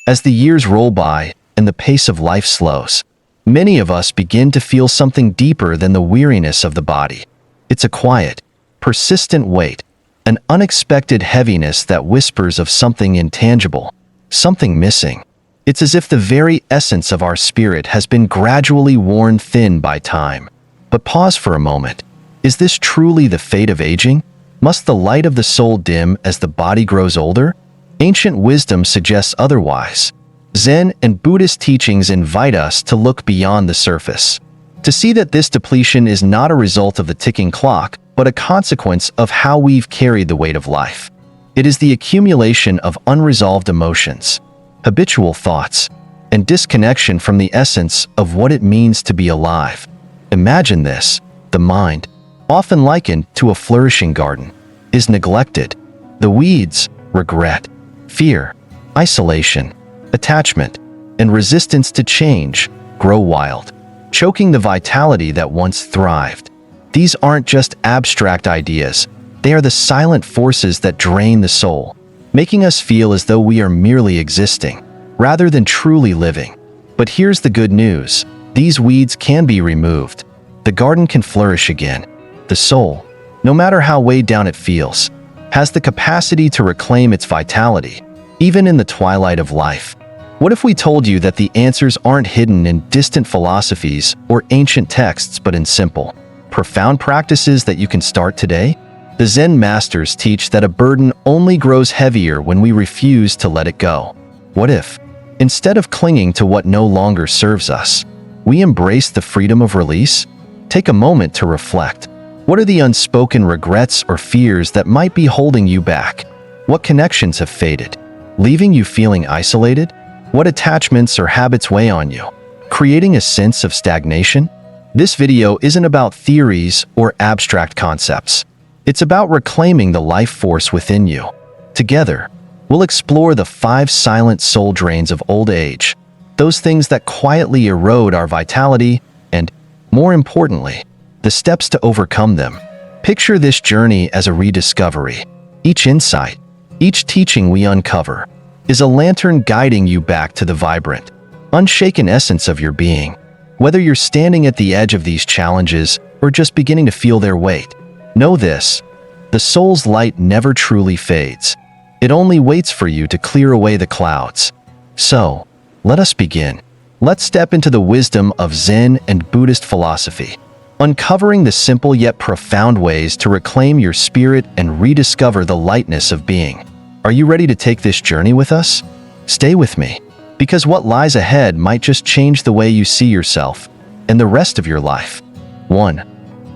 As the years roll by and the pace of life slows, many of us begin to feel something deeper than the weariness of the body. It's a quiet, persistent weight, an unexpected heaviness that whispers of something intangible, something missing. It's as if the very essence of our spirit has been gradually worn thin by time. But pause for a moment. Is this truly the fate of aging? Must the light of the soul dim as the body grows older? Ancient wisdom suggests otherwise. Zen and Buddhist teachings invite us to look beyond the surface, to see that this depletion is not a result of the ticking clock, but a consequence of how we've carried the weight of life. It is the accumulation of unresolved emotions, habitual thoughts, and disconnection from the essence of what it means to be alive. Imagine this: the mind, often likened to a flourishing garden, is neglected. The weeds, regret, fear, isolation, attachment, and resistance to change, grow wild, choking the vitality that once thrived. These aren't just abstract ideas, they are the silent forces that drain the soul, making us feel as though we are merely existing, rather than truly living. But here's the good news: these weeds can be removed. The garden can flourish again. The soul, no matter how weighed down it feels, has the capacity to reclaim its vitality, even in the twilight of life. What if we told you that the answers aren't hidden in distant philosophies or ancient texts, but in simple, profound practices that you can start today? The Zen masters teach that a burden only grows heavier when we refuse to let it go. What if, instead of clinging to what no longer serves us, we embrace the freedom of release? Take a moment to reflect. What are the unspoken regrets or fears that might be holding you back? What connections have faded, leaving you feeling isolated? What attachments or habits weigh on you, creating a sense of stagnation? This video isn't about theories or abstract concepts. It's about reclaiming the life force within you. Together, we'll explore the 5 silent soul drains of old age, those things that quietly erode our vitality, and, more importantly, the steps to overcome them. Picture this journey as a rediscovery. Each insight, each teaching we uncover, is a lantern guiding you back to the vibrant, unshaken essence of your being. Whether you're standing at the edge of these challenges or just beginning to feel their weight, know this: the soul's light never truly fades. It only waits for you to clear away the clouds. So, let us begin. Let's step into the wisdom of Zen and Buddhist philosophy, uncovering the simple yet profound ways to reclaim your spirit and rediscover the lightness of being. Are you ready to take this journey with us? Stay with me, because what lies ahead might just change the way you see yourself and the rest of your life. 1.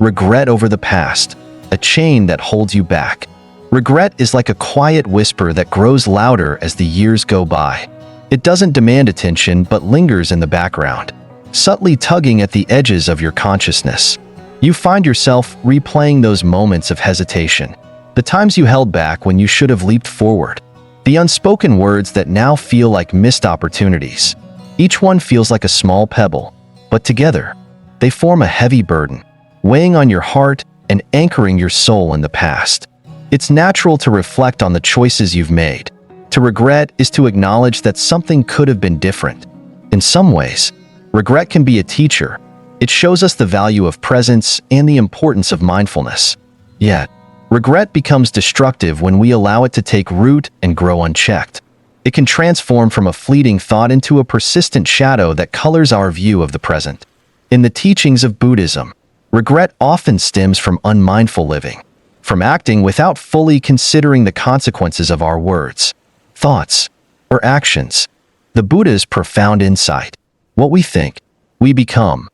Regret over the past, a chain that holds you back. Regret is like a quiet whisper that grows louder as the years go by. It doesn't demand attention but lingers in the background, subtly tugging at the edges of your consciousness. You find yourself replaying those moments of hesitation, the times you held back when you should have leaped forward, the unspoken words that now feel like missed opportunities. Each one feels like a small pebble, but together, they form a heavy burden, weighing on your heart and anchoring your soul in the past. It's natural to reflect on the choices you've made. To regret is to acknowledge that something could have been different. In some ways, regret can be a teacher. It shows us the value of presence and the importance of mindfulness. Yet, regret becomes destructive when we allow it to take root and grow unchecked. It can transform from a fleeting thought into a persistent shadow that colors our view of the present. In the teachings of Buddhism, regret often stems from unmindful living, from acting without fully considering the consequences of our words, thoughts, or actions. The Buddha's profound insight, what we think, we become,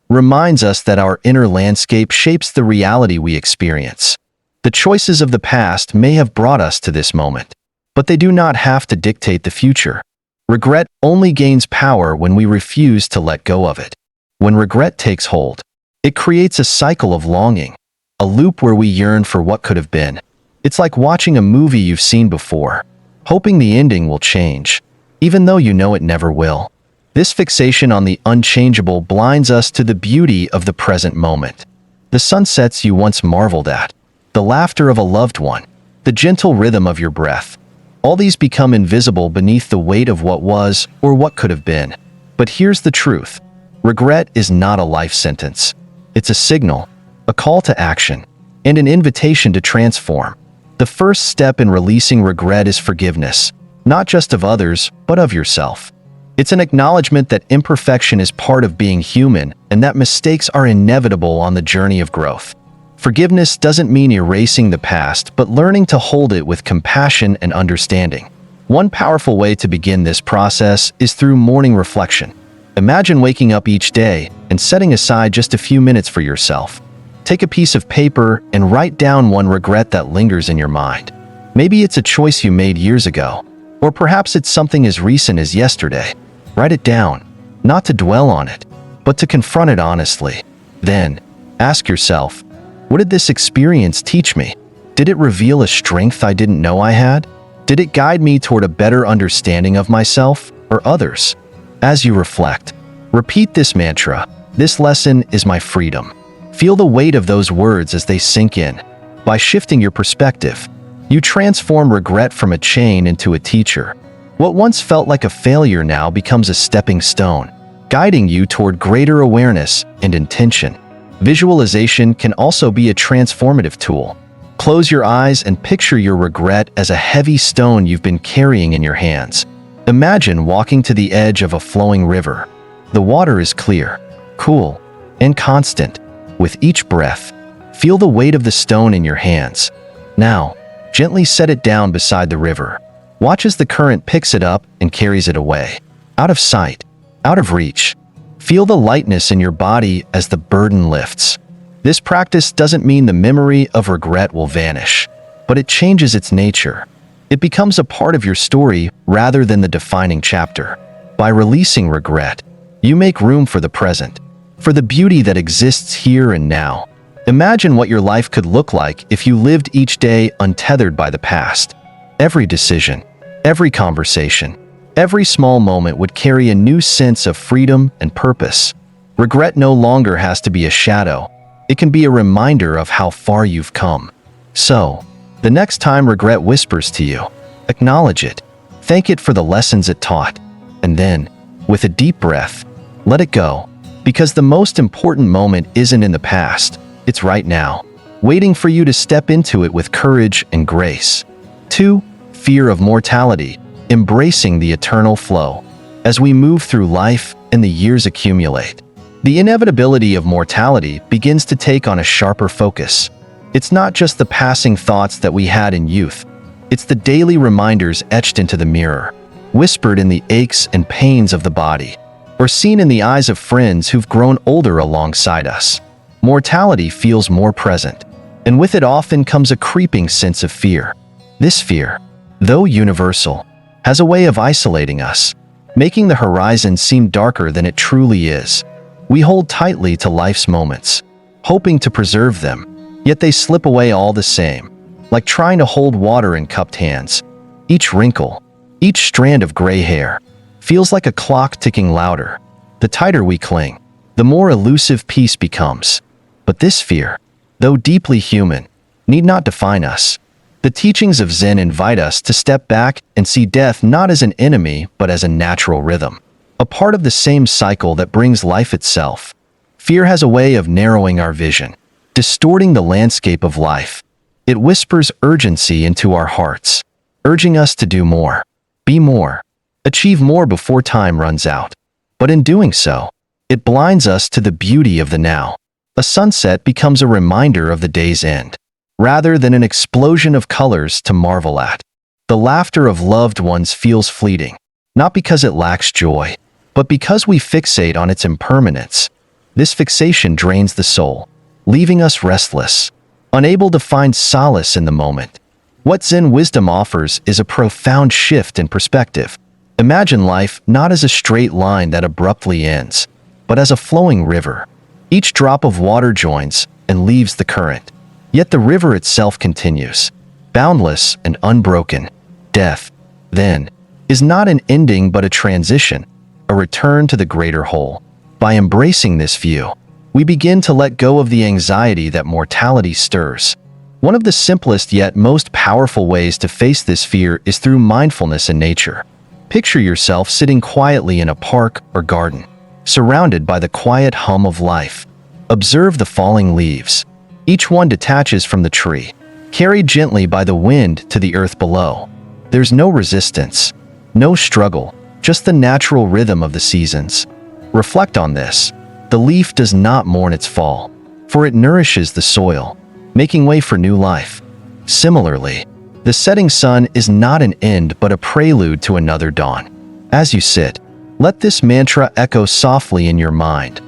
reminds us that our inner landscape shapes the reality we experience. The choices of the past may have brought us to this moment, but they do not have to dictate the future. Regret only gains power when we refuse to let go of it. When regret takes hold, it creates a cycle of longing, a loop where we yearn for what could have been. It's like watching a movie you've seen before, hoping the ending will change, even though you know it never will. This fixation on the unchangeable blinds us to the beauty of the present moment. The sunsets you once marveled at, the laughter of a loved one, the gentle rhythm of your breath. All these become invisible beneath the weight of what was or what could have been. But here's the truth. Regret is not a life sentence. It's a signal, a call to action, and an invitation to transform. The first step in releasing regret is forgiveness, not just of others, but of yourself. It's an acknowledgement that imperfection is part of being human and that mistakes are inevitable on the journey of growth. Forgiveness doesn't mean erasing the past, but learning to hold it with compassion and understanding. One powerful way to begin this process is through morning reflection. Imagine waking up each day and setting aside just a few minutes for yourself. Take a piece of paper and write down one regret that lingers in your mind. Maybe it's a choice you made years ago, or perhaps it's something as recent as yesterday. Write it down, not to dwell on it, but to confront it honestly. Then, ask yourself, what did this experience teach me? Did it reveal a strength I didn't know I had? Did it guide me toward a better understanding of myself or others? As you reflect, repeat this mantra: this lesson is my freedom. Feel the weight of those words as they sink in. By shifting your perspective, you transform regret from a chain into a teacher. What once felt like a failure now becomes a stepping stone, guiding you toward greater awareness and intention. Visualization can also be a transformative tool. Close your eyes and picture your regret as a heavy stone you've been carrying in your hands. Imagine walking to the edge of a flowing river. The water is clear, cool, and constant. With each breath, feel the weight of the stone in your hands. Now, gently set it down beside the river. Watch as the current picks it up and carries it away. Out of sight, out of reach. Feel the lightness in your body as the burden lifts. This practice doesn't mean the memory of regret will vanish, but it changes its nature. It becomes a part of your story rather than the defining chapter. By releasing regret, you make room for the present, for the beauty that exists here and now. Imagine what your life could look like if you lived each day untethered by the past. Every decision, every conversation, every small moment would carry a new sense of freedom and purpose. Regret no longer has to be a shadow. It can be a reminder of how far you've come. So, the next time regret whispers to you, acknowledge it, thank it for the lessons it taught, and then, with a deep breath, let it go. Because the most important moment isn't in the past, it's right now, waiting for you to step into it with courage and grace. 2. Fear of mortality, embracing the eternal flow. As we move through life and the years accumulate, the inevitability of mortality begins to take on a sharper focus. It's not just the passing thoughts that we had in youth. It's the daily reminders etched into the mirror, whispered in the aches and pains of the body, or seen in the eyes of friends who've grown older alongside us. Mortality feels more present, and with it often comes a creeping sense of fear. This fear, though universal, has a way of isolating us, making the horizon seem darker than it truly is. We hold tightly to life's moments, hoping to preserve them, yet they slip away all the same, like trying to hold water in cupped hands. Each wrinkle, each strand of gray hair, feels like a clock ticking louder. The tighter we cling, the more elusive peace becomes. But this fear, though deeply human, need not define us. The teachings of Zen invite us to step back and see death not as an enemy but as a natural rhythm, a part of the same cycle that brings life itself. Fear has a way of narrowing our vision, distorting the landscape of life. It whispers urgency into our hearts, urging us to do more, be more, achieve more before time runs out. But in doing so, it blinds us to the beauty of the now. A sunset becomes a reminder of the day's end, rather than an explosion of colors to marvel at. The laughter of loved ones feels fleeting, not because it lacks joy, but because we fixate on its impermanence. This fixation drains the soul, leaving us restless, unable to find solace in the moment. What Zen wisdom offers is a profound shift in perspective. Imagine life not as a straight line that abruptly ends, but as a flowing river. Each drop of water joins and leaves the current, yet the river itself continues, boundless and unbroken. Death, then, is not an ending but a transition, a return to the greater whole. By embracing this view, we begin to let go of the anxiety that mortality stirs. One of the simplest yet most powerful ways to face this fear is through mindfulness in nature. Picture yourself sitting quietly in a park or garden, surrounded by the quiet hum of life. Observe the falling leaves. Each one detaches from the tree, carried gently by the wind to the earth below. There's no resistance, no struggle, just the natural rhythm of the seasons. Reflect on this. The leaf does not mourn its fall, for it nourishes the soil, making way for new life. Similarly, the setting sun is not an end but a prelude to another dawn. As you sit, let this mantra echo softly in your mind.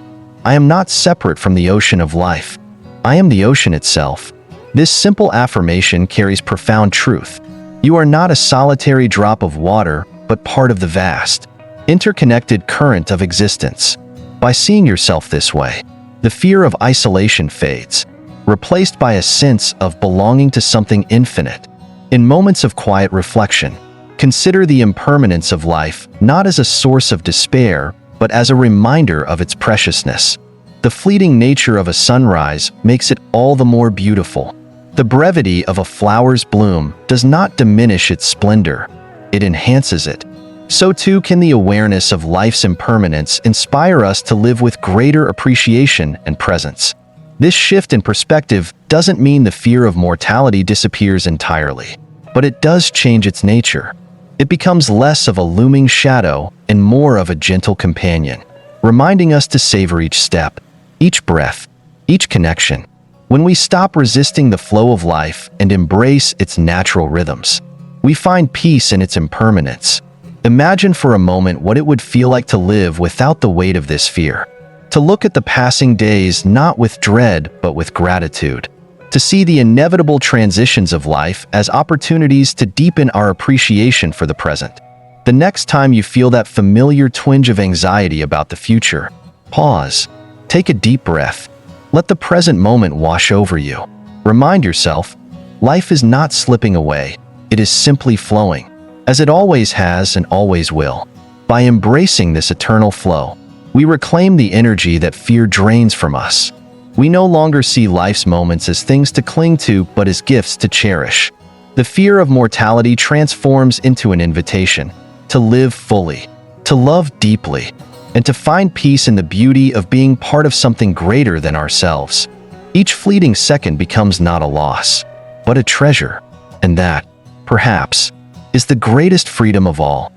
I am not separate from the ocean of life. I am the ocean itself. This simple affirmation carries profound truth. You are not a solitary drop of water, but part of the vast, interconnected current of existence. By seeing yourself this way, the fear of isolation fades, replaced by a sense of belonging to something infinite. In moments of quiet reflection, consider the impermanence of life not as a source of despair, but as a reminder of its preciousness. The fleeting nature of a sunrise makes it all the more beautiful. The brevity of a flower's bloom does not diminish its splendor, it enhances it. So too can the awareness of life's impermanence inspire us to live with greater appreciation and presence. This shift in perspective doesn't mean the fear of mortality disappears entirely, but it does change its nature. It becomes less of a looming shadow and more of a gentle companion, reminding us to savor each step, each breath, each connection. When we stop resisting the flow of life and embrace its natural rhythms, we find peace in its impermanence. Imagine for a moment what it would feel like to live without the weight of this fear. To look at the passing days not with dread but with gratitude. To see the inevitable transitions of life as opportunities to deepen our appreciation for the present. The next time you feel that familiar twinge of anxiety about the future, pause. Take a deep breath. Let the present moment wash over you. Remind yourself, life is not slipping away, it is simply flowing, as it always has and always will. By embracing this eternal flow, we reclaim the energy that fear drains from us. We no longer see life's moments as things to cling to, but as gifts to cherish. The fear of mortality transforms into an invitation to live fully, to love deeply, and to find peace in the beauty of being part of something greater than ourselves. Each fleeting second becomes not a loss, but a treasure, and that, perhaps, is the greatest freedom of all.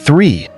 3.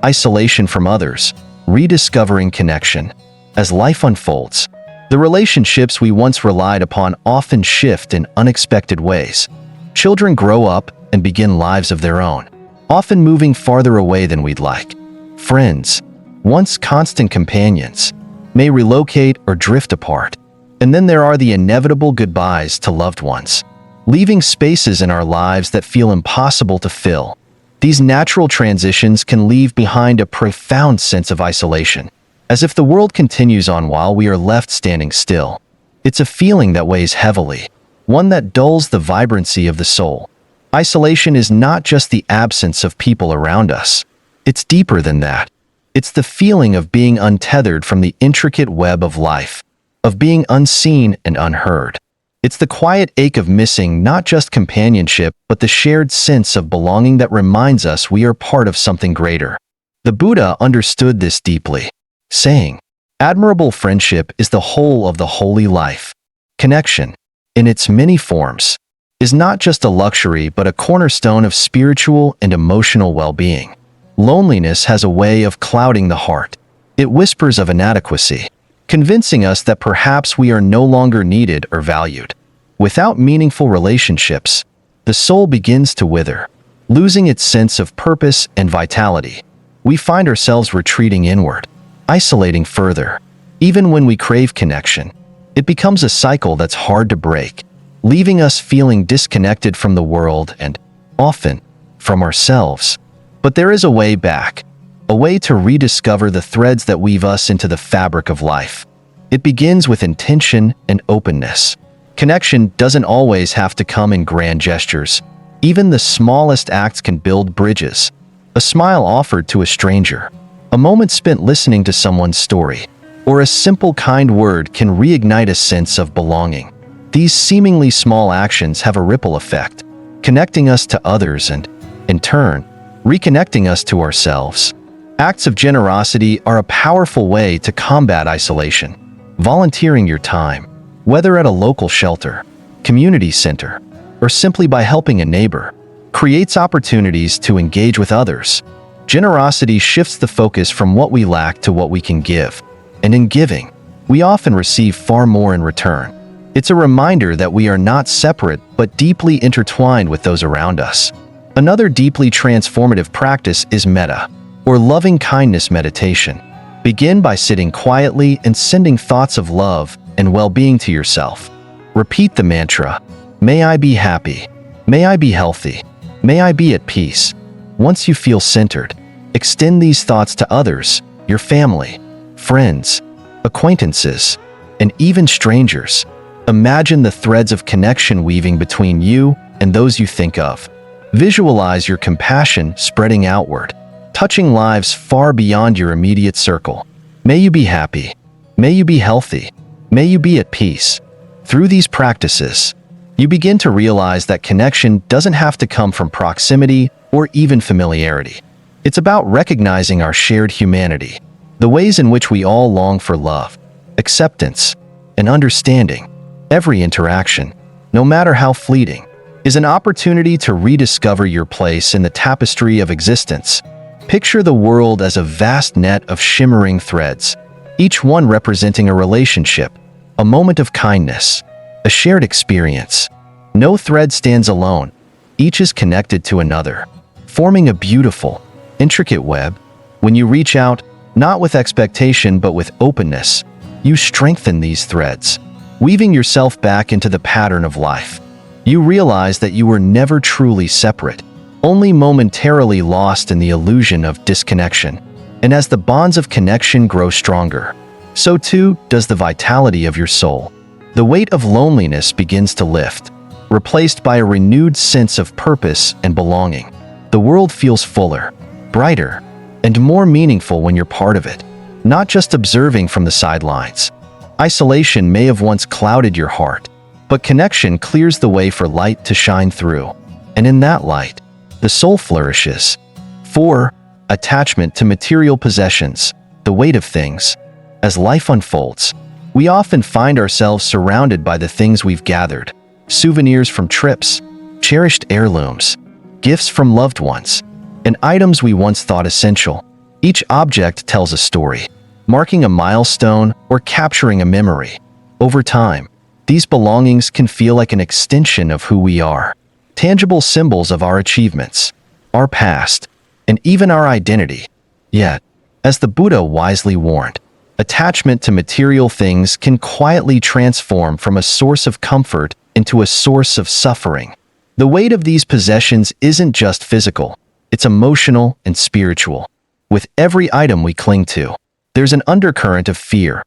Isolation from others. Rediscovering connection. As life unfolds, the relationships we once relied upon often shift in unexpected ways. Children grow up and begin lives of their own, often moving farther away than we'd like. Friends, once constant companions, may relocate or drift apart. And then there are the inevitable goodbyes to loved ones, leaving spaces in our lives that feel impossible to fill. These natural transitions can leave behind a profound sense of isolation, as if the world continues on while we are left standing still. It's a feeling that weighs heavily, one that dulls the vibrancy of the soul. Isolation is not just the absence of people around us. It's deeper than that. It's the feeling of being untethered from the intricate web of life, of being unseen and unheard. It's the quiet ache of missing not just companionship, but the shared sense of belonging that reminds us we are part of something greater. The Buddha understood this deeply, saying, "Admirable friendship is the whole of the holy life." Connection, in its many forms, is not just a luxury but a cornerstone of spiritual and emotional well-being. Loneliness has a way of clouding the heart. It whispers of inadequacy, convincing us that perhaps we are no longer needed or valued. Without meaningful relationships, the soul begins to wither, losing its sense of purpose and vitality. We find ourselves retreating inward, isolating further. Even when we crave connection, it becomes a cycle that's hard to break, leaving us feeling disconnected from the world and, often, from ourselves. But there is a way back, a way to rediscover the threads that weave us into the fabric of life. It begins with intention and openness. Connection doesn't always have to come in grand gestures. Even the smallest acts can build bridges. A smile offered to a stranger, a moment spent listening to someone's story, or a simple kind word can reignite a sense of belonging. These seemingly small actions have a ripple effect, connecting us to others and, in turn, reconnecting us to ourselves. Acts of generosity are a powerful way to combat isolation. Volunteering your time, whether at a local shelter, community center, or simply by helping a neighbor, creates opportunities to engage with others. Generosity shifts the focus from what we lack to what we can give, and in giving, we often receive far more in return. It's a reminder that we are not separate but deeply intertwined with those around us. Another deeply transformative practice is metta, or loving kindness meditation. Begin by sitting quietly and sending thoughts of love and well-being to yourself. Repeat the mantra, "May I be happy. May I be healthy. May I be at peace." Once you feel centered, extend these thoughts to others, your family, friends, acquaintances, and even strangers. Imagine the threads of connection weaving between you and those you think of. Visualize your compassion spreading outward, touching lives far beyond your immediate circle. May you be happy. May you be healthy. May you be at peace. Through these practices, you begin to realize that connection doesn't have to come from proximity or even familiarity. It's about recognizing our shared humanity, the ways in which we all long for love, acceptance, and understanding. Every interaction, no matter how fleeting, is an opportunity to rediscover your place in the tapestry of existence. Picture the world as a vast net of shimmering threads, each one representing a relationship, a moment of kindness, a shared experience. No thread stands alone. Each is connected to another, forming a beautiful, intricate web. When you reach out, not with expectation but with openness, you strengthen these threads, weaving yourself back into the pattern of life. You realize that you were never truly separate, only momentarily lost in the illusion of disconnection. And as the bonds of connection grow stronger, so too does the vitality of your soul. The weight of loneliness begins to lift, replaced by a renewed sense of purpose and belonging. The world feels fuller, brighter, and more meaningful when you're part of it, not just observing from the sidelines. Isolation may have once clouded your heart, but connection clears the way for light to shine through. And in that light, the soul flourishes. 4. Attachment to material possessions, the weight of things. As life unfolds, we often find ourselves surrounded by the things we've gathered: souvenirs from trips, cherished heirlooms, gifts from loved ones, and items we once thought essential. Each object tells a story, marking a milestone or capturing a memory. Over time, these belongings can feel like an extension of who we are, tangible symbols of our achievements, our past, and even our identity. Yet, as the Buddha wisely warned, attachment to material things can quietly transform from a source of comfort into a source of suffering. The weight of these possessions isn't just physical, it's emotional and spiritual. With every item we cling to, there's an undercurrent of fear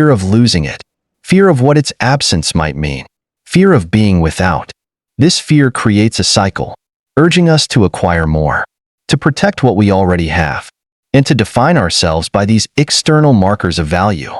of losing it, fear of what its absence might mean, fear of being without. This fear creates a cycle, urging us to acquire more, to protect what we already have, and to define ourselves by these external markers of value.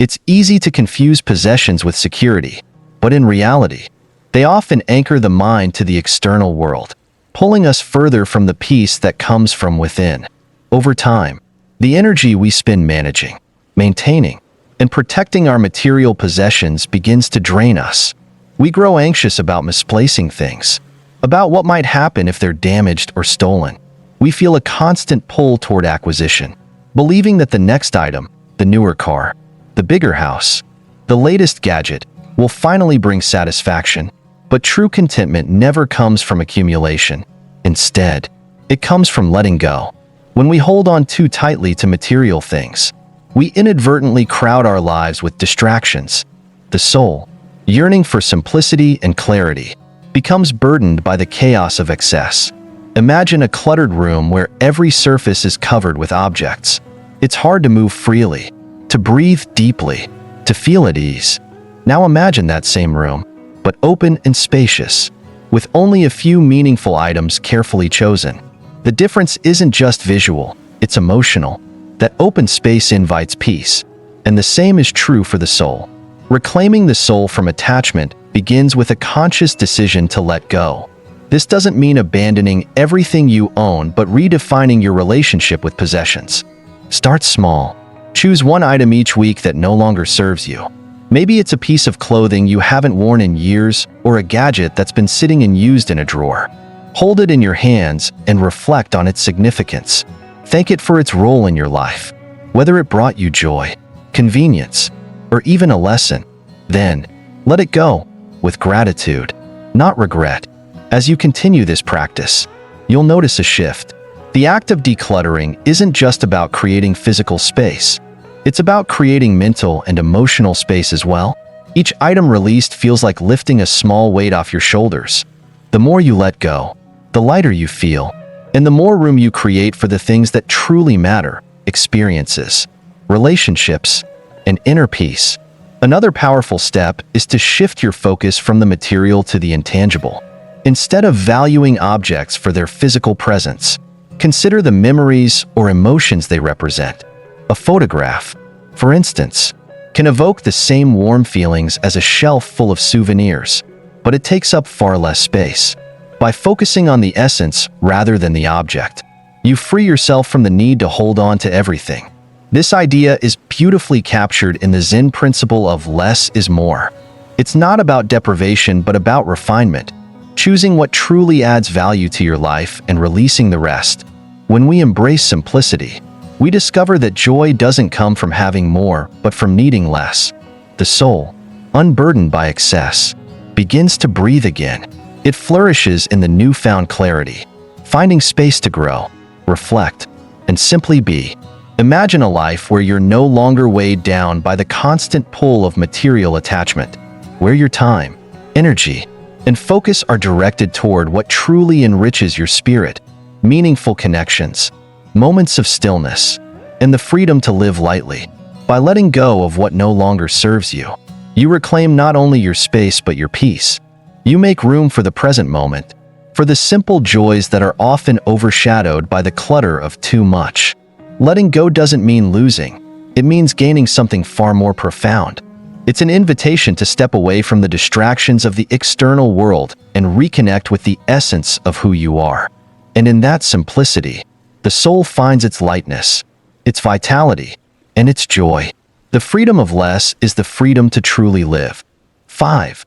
It's easy to confuse possessions with security, but in reality, they often anchor the mind to the external world, pulling us further from the peace that comes from within. Over time, the energy we spend managing, maintaining, and protecting our material possessions begins to drain us. We grow anxious about misplacing things, about what might happen if they're damaged or stolen. We feel a constant pull toward acquisition, believing that the next item, the newer car, the bigger house, the latest gadget, will finally bring satisfaction. But true contentment never comes from accumulation. Instead, it comes from letting go. When we hold on too tightly to material things, we inadvertently crowd our lives with distractions. The soul, yearning for simplicity and clarity, becomes burdened by the chaos of excess. Imagine a cluttered room where every surface is covered with objects. It's hard to move freely, to breathe deeply, to feel at ease. Now imagine that same room, but open and spacious, with only a few meaningful items carefully chosen. The difference isn't just visual, it's emotional. That open space invites peace, and the same is true for the soul. Reclaiming the soul from attachment begins with a conscious decision to let go. This doesn't mean abandoning everything you own, but redefining your relationship with possessions. Start small. Choose one item each week that no longer serves you. Maybe it's a piece of clothing you haven't worn in years, or a gadget that's been sitting unused in a drawer. Hold it in your hands and reflect on its significance. Thank it for its role in your life, whether it brought you joy, convenience, or even a lesson. Then, let it go, with gratitude, not regret. As you continue this practice, you'll notice a shift. The act of decluttering isn't just about creating physical space. It's about creating mental and emotional space as well. Each item released feels like lifting a small weight off your shoulders. The more you let go, the lighter you feel, and the more room you create for the things that truly matter: experiences, relationships, and inner peace. Another powerful step is to shift your focus from the material to the intangible. Instead of valuing objects for their physical presence, consider the memories or emotions they represent. A photograph, for instance, can evoke the same warm feelings as a shelf full of souvenirs, but it takes up far less space. By focusing on the essence rather than the object, you free yourself from the need to hold on to everything. This idea is beautifully captured in the Zen principle of less is more. It's not about deprivation, but about refinement, choosing what truly adds value to your life and releasing the rest. When we embrace simplicity, we discover that joy doesn't come from having more, but from needing less. The soul, unburdened by excess, begins to breathe again. It flourishes in the newfound clarity, finding space to grow, reflect, and simply be. Imagine a life where you're no longer weighed down by the constant pull of material attachment, where your time, energy, and focus are directed toward what truly enriches your spirit: meaningful connections, moments of stillness, and the freedom to live lightly. By letting go of what no longer serves you, you reclaim not only your space but your peace. You make room for the present moment, for the simple joys that are often overshadowed by the clutter of too much. Letting go doesn't mean losing. It means gaining something far more profound. It's an invitation to step away from the distractions of the external world and reconnect with the essence of who you are. And in that simplicity, the soul finds its lightness, its vitality, and its joy. The freedom of less is the freedom to truly live. 5.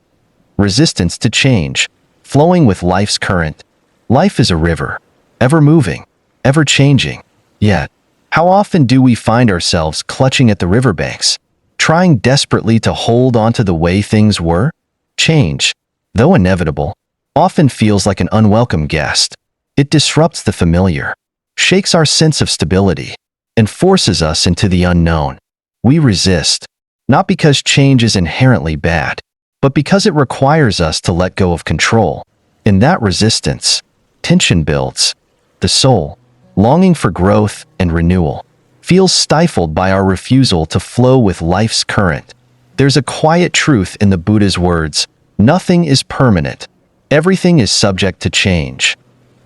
Resistance to change, flowing with life's current. Life is a river, ever moving, ever changing. Yet, how often do we find ourselves clutching at the riverbanks, trying desperately to hold on to the way things were? Change, though inevitable, often feels like an unwelcome guest. It disrupts the familiar, shakes our sense of stability, and forces us into the unknown. We resist, not because change is inherently bad, but because it requires us to let go of control. In that resistance, tension builds. The soul, longing for growth and renewal, feels stifled by our refusal to flow with life's current. There's a quiet truth in the Buddha's words: nothing is permanent. Everything is subject to change.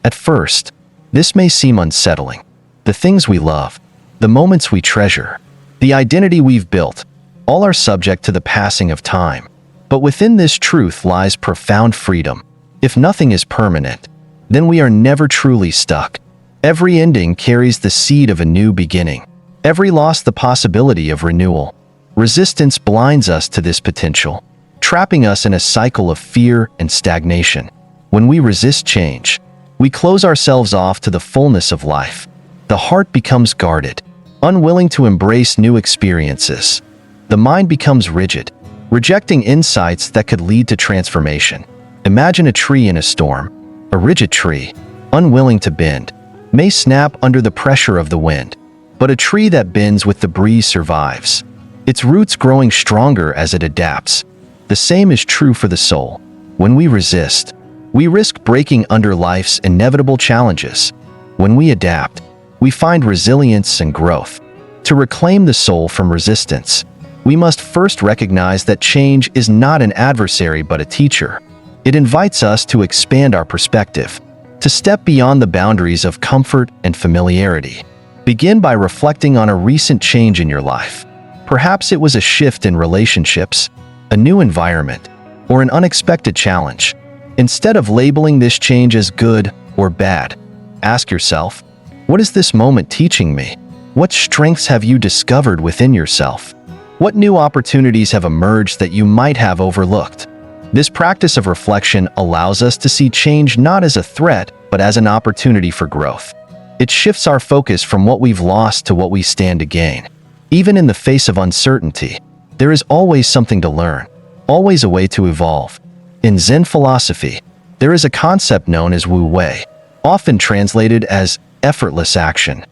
At first, this may seem unsettling. The things we love, the moments we treasure, the identity we've built, all are subject to the passing of time. But within this truth lies profound freedom. If nothing is permanent, then we are never truly stuck. Every ending carries the seed of a new beginning. Every loss the possibility of renewal. Resistance blinds us to this potential, trapping us in a cycle of fear and stagnation. When we resist change, we close ourselves off to the fullness of life. The heart becomes guarded, unwilling to embrace new experiences. The mind becomes rigid, rejecting insights that could lead to transformation. Imagine a tree in a storm. A rigid tree, unwilling to bend, may snap under the pressure of the wind, but a tree that bends with the breeze survives, its roots growing stronger as it adapts. The same is true for the soul. When we resist, we risk breaking under life's inevitable challenges. When we adapt, we find resilience and growth. To reclaim the soul from resistance, we must first recognize that change is not an adversary but a teacher. It invites us to expand our perspective, to step beyond the boundaries of comfort and familiarity. Begin by reflecting on a recent change in your life. Perhaps it was a shift in relationships, a new environment, or an unexpected challenge. Instead of labeling this change as good or bad, ask yourself, what is this moment teaching me? What strengths have you discovered within yourself? What new opportunities have emerged that you might have overlooked? This practice of reflection allows us to see change not as a threat, but as an opportunity for growth. It shifts our focus from what we've lost to what we stand to gain. Even in the face of uncertainty, there is always something to learn, always a way to evolve. In Zen philosophy, there is a concept known as Wu Wei, often translated as effortless action.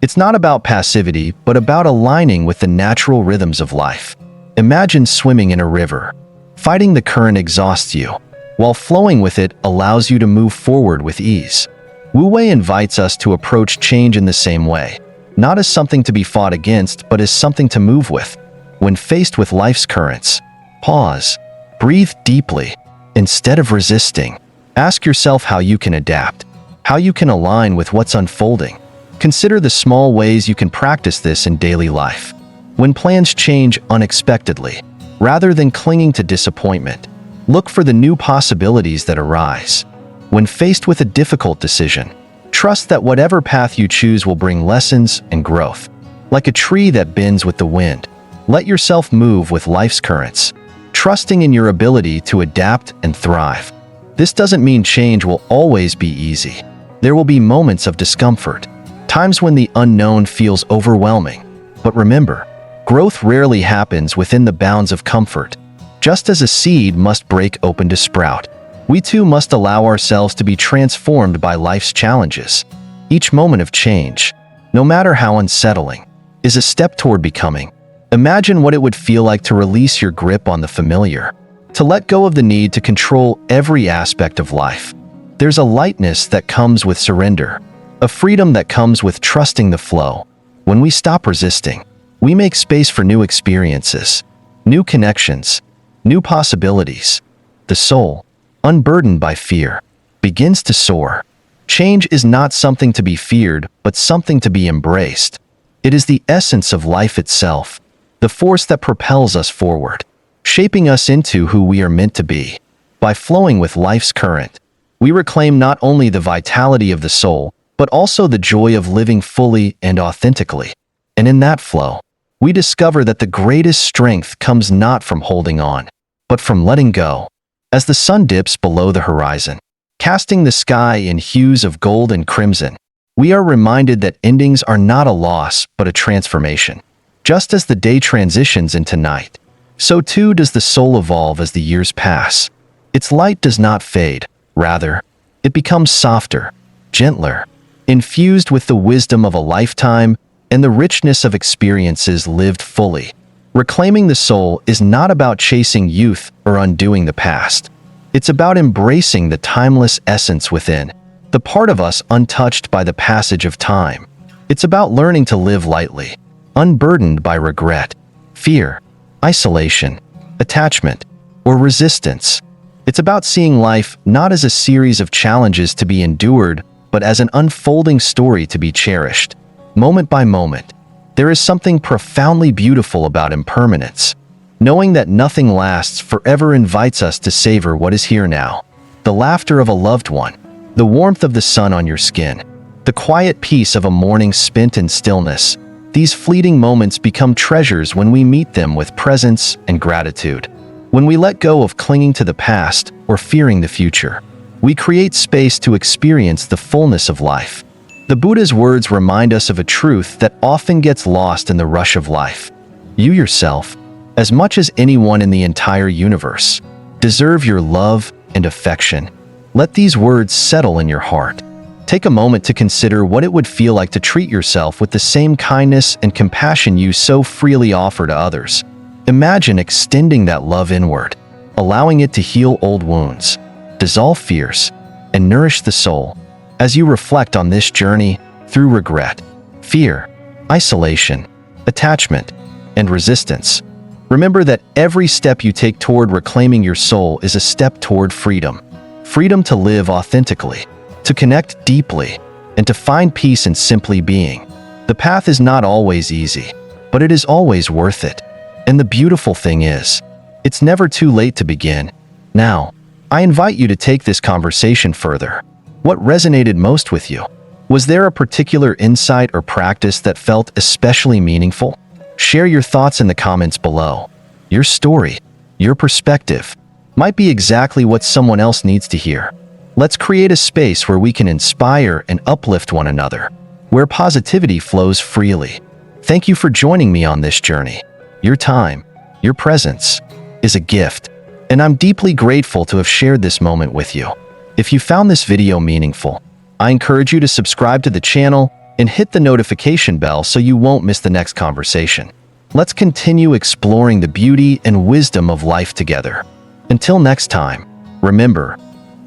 It's not about passivity, but about aligning with the natural rhythms of life. Imagine swimming in a river. Fighting the current exhausts you, while flowing with it allows you to move forward with ease. Wu Wei invites us to approach change in the same way, not as something to be fought against, but as something to move with. When faced with life's currents, pause, breathe deeply. Instead of resisting, ask yourself how you can adapt, how you can align with what's unfolding. Consider the small ways you can practice this in daily life. When plans change unexpectedly, rather than clinging to disappointment, look for the new possibilities that arise. When faced with a difficult decision, trust that whatever path you choose will bring lessons and growth. Like a tree that bends with the wind, let yourself move with life's currents, trusting in your ability to adapt and thrive. This doesn't mean change will always be easy. There will be moments of discomfort, times when the unknown feels overwhelming. But remember, growth rarely happens within the bounds of comfort. Just as a seed must break open to sprout, we too must allow ourselves to be transformed by life's challenges. Each moment of change, no matter how unsettling, is a step toward becoming. Imagine what it would feel like to release your grip on the familiar, to let go of the need to control every aspect of life. There's a lightness that comes with surrender, a freedom that comes with trusting the flow. When we stop resisting, we make space for new experiences, new connections, new possibilities. The soul, unburdened by fear, begins to soar. Change is not something to be feared, but something to be embraced. It is the essence of life itself, the force that propels us forward, shaping us into who we are meant to be. By flowing with life's current, we reclaim not only the vitality of the soul, but also the joy of living fully and authentically. And in that flow, we discover that the greatest strength comes not from holding on, but from letting go. As the sun dips below the horizon, casting the sky in hues of gold and crimson, we are reminded that endings are not a loss, but a transformation. Just as the day transitions into night, so too does the soul evolve as the years pass. Its light does not fade, rather, it becomes softer, gentler, infused with the wisdom of a lifetime and the richness of experiences lived fully. Reclaiming the soul is not about chasing youth or undoing the past. It's about embracing the timeless essence within, the part of us untouched by the passage of time. It's about learning to live lightly, unburdened by regret, fear, isolation, attachment, or resistance. It's about seeing life not as a series of challenges to be endured, but as an unfolding story to be cherished, moment by moment. There is something profoundly beautiful about impermanence. Knowing that nothing lasts forever invites us to savor what is here now. The laughter of a loved one, the warmth of the sun on your skin, the quiet peace of a morning spent in stillness. These fleeting moments become treasures when we meet them with presence and gratitude. When we let go of clinging to the past or fearing the future, we create space to experience the fullness of life. The Buddha's words remind us of a truth that often gets lost in the rush of life. You yourself, as much as anyone in the entire universe, deserve your love and affection. Let these words settle in your heart. Take a moment to consider what it would feel like to treat yourself with the same kindness and compassion you so freely offer to others. Imagine extending that love inward, allowing it to heal old wounds, dissolve fears, and nourish the soul. As you reflect on this journey through regret, fear, isolation, attachment, and resistance, remember that every step you take toward reclaiming your soul is a step toward freedom. Freedom to live authentically, to connect deeply, and to find peace in simply being. The path is not always easy, but it is always worth it. And the beautiful thing is, it's never too late to begin. Now, I invite you to take this conversation further. What resonated most with you? Was there a particular insight or practice that felt especially meaningful? Share your thoughts in the comments below. Your story, your perspective, might be exactly what someone else needs to hear. Let's create a space where we can inspire and uplift one another, where positivity flows freely. Thank you for joining me on this journey. Your time, your presence, is a gift, and I'm deeply grateful to have shared this moment with you. If you found this video meaningful, I encourage you to subscribe to the channel and hit the notification bell so you won't miss the next conversation. Let's continue exploring the beauty and wisdom of life together. Until next time, remember,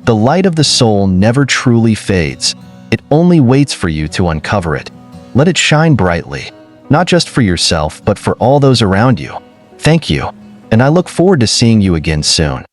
the light of the soul never truly fades. It only waits for you to uncover it. Let it shine brightly, not just for yourself, but for all those around you. Thank you, and I look forward to seeing you again soon.